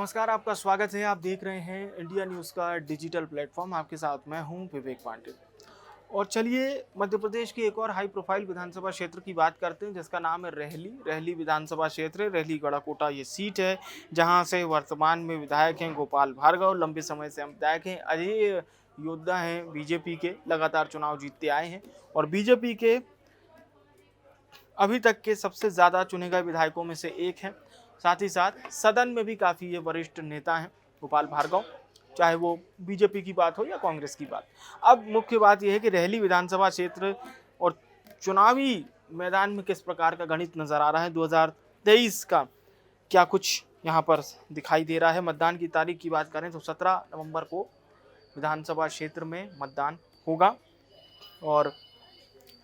नमस्कार, आपका स्वागत है। आप देख रहे हैं इंडिया न्यूज़ का डिजिटल प्लेटफॉर्म। आपके साथ मैं हूं विवेक पांडे। और चलिए मध्य प्रदेश की एक और हाई प्रोफाइल विधानसभा क्षेत्र की बात करते हैं, जिसका नाम है रेहली विधानसभा क्षेत्र। रेहली गढ़ाकोटा ये सीट है, जहां से वर्तमान में विधायक हैं गोपाल भार्गव। लंबे समय से हम विधायक हैं, अजय योद्धा हैं बीजेपी के, लगातार चुनाव जीतते आए हैं और बीजेपी के अभी तक के सबसे ज़्यादा चुने गए विधायकों में से एक हैं। साथ ही साथ सदन में भी काफ़ी ये वरिष्ठ नेता हैं गोपाल भार्गव, चाहे वो बीजेपी की बात हो या कांग्रेस की बात। अब मुख्य बात यह है कि रेहली विधानसभा क्षेत्र और चुनावी मैदान में किस प्रकार का गणित नज़र आ रहा है 2023 का, क्या कुछ यहाँ पर दिखाई दे रहा है। मतदान की तारीख की बात करें तो 17 नवंबर को विधानसभा क्षेत्र में मतदान होगा और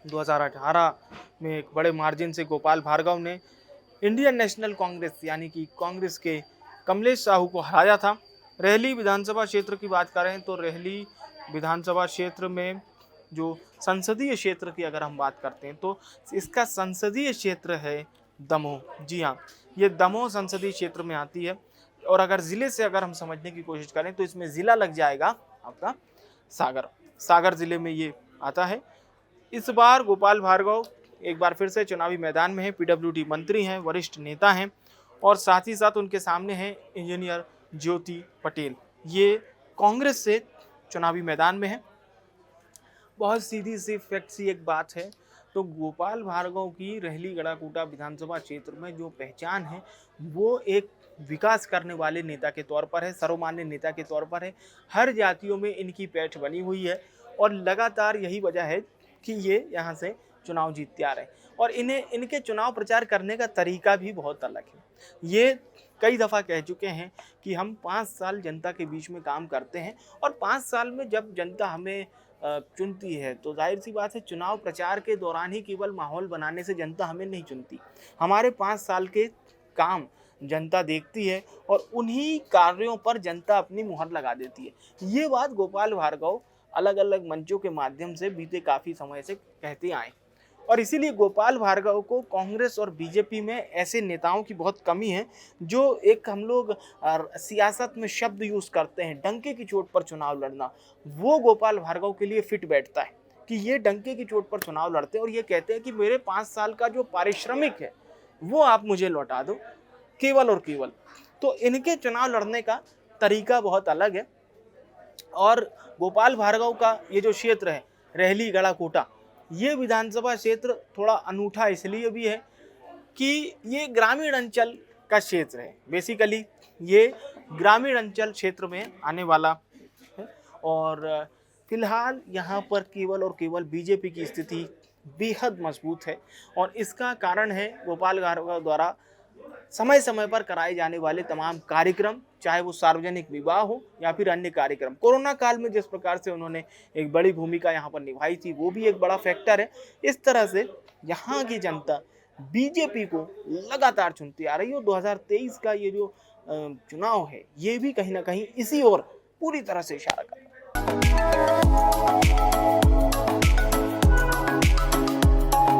2018 में एक बड़े मार्जिन से गोपाल भार्गव ने इंडियन नेशनल कांग्रेस यानी कि कांग्रेस के कमलेश साहू को हराया था। रेहली विधानसभा क्षेत्र की बात करें तो रेहली विधानसभा क्षेत्र में जो संसदीय क्षेत्र की अगर हम बात करते हैं तो इसका संसदीय क्षेत्र है दमोह। जी हाँ, ये दमोह संसदीय क्षेत्र में आती है। और अगर ज़िले से अगर हम समझने की कोशिश करें तो इसमें ज़िला लग जाएगा आपका सागर ज़िले में ये आता है। इस बार गोपाल भार्गव एक बार फिर से चुनावी मैदान में है। पीडब्ल्यूडी मंत्री हैं, वरिष्ठ नेता हैं और साथ ही साथ उनके सामने हैं इंजीनियर ज्योति पटेल। ये कांग्रेस से चुनावी मैदान में है। बहुत सीधी सी फैक्ट सी एक बात है तो गोपाल भार्गव की रेहली गढ़ाकोटा विधानसभा क्षेत्र में जो पहचान है वो एक विकास करने वाले नेता के तौर पर है, सर्वमान्य नेता के तौर पर है। हर जातियों में इनकी पैठ बनी हुई है और लगातार यही वजह है कि ये यहाँ से चुनाव जीतते आ रहे हैं। और इनके चुनाव प्रचार करने का तरीका भी बहुत अलग है। ये कई दफ़ा कह चुके हैं कि हम 5 साल जनता के बीच में काम करते हैं और 5 साल में जब जनता हमें चुनती है तो जाहिर सी बात है चुनाव प्रचार के दौरान ही केवल माहौल बनाने से जनता हमें नहीं चुनती। हमारे 5 साल के काम जनता देखती है और उन्हीं कार्यों पर जनता अपनी मुहर लगा देती है। ये बात गोपाल भार्गव अलग अलग मंचों के माध्यम से बीते काफ़ी समय से कहते आए और इसीलिए गोपाल भार्गव को कांग्रेस और बीजेपी में ऐसे नेताओं की बहुत कमी है जो एक हम लोग सियासत में शब्द यूज़ करते हैं डंके की चोट पर चुनाव लड़ना, वो गोपाल भार्गव के लिए फिट बैठता है कि ये डंके की चोट पर चुनाव लड़ते हैं और ये कहते हैं कि मेरे 5 साल का जो पारिश्रमिक है वो आप मुझे लौटा दो केवल और केवल। तो इनके चुनाव लड़ने का तरीका बहुत अलग है। और गोपाल भार्गव का ये जो क्षेत्र है रेहली गढ़ाकोटा, ये विधानसभा क्षेत्र थोड़ा अनूठा इसलिए भी है कि ये ग्रामीण अंचल का क्षेत्र है। बेसिकली ये ग्रामीण अंचल क्षेत्र में आने वाला है और फिलहाल यहाँ पर केवल और केवल बीजेपी की स्थिति बेहद मजबूत है और इसका कारण है गोपाल भार्गव द्वारा समय समय पर कराए जाने वाले तमाम कार्यक्रम, चाहे वो सार्वजनिक विवाह हो या फिर अन्य कार्यक्रम। कोरोना काल में जिस प्रकार से उन्होंने एक बड़ी भूमिका यहाँ पर निभाई थी वो भी एक बड़ा फैक्टर है। इस तरह से यहाँ की जनता बीजेपी को लगातार चुनती आ रही है और 2023 का ये जो चुनाव है ये भी कहीं ना कहीं इसी ओर पूरी तरह से इशारा कर रहा है।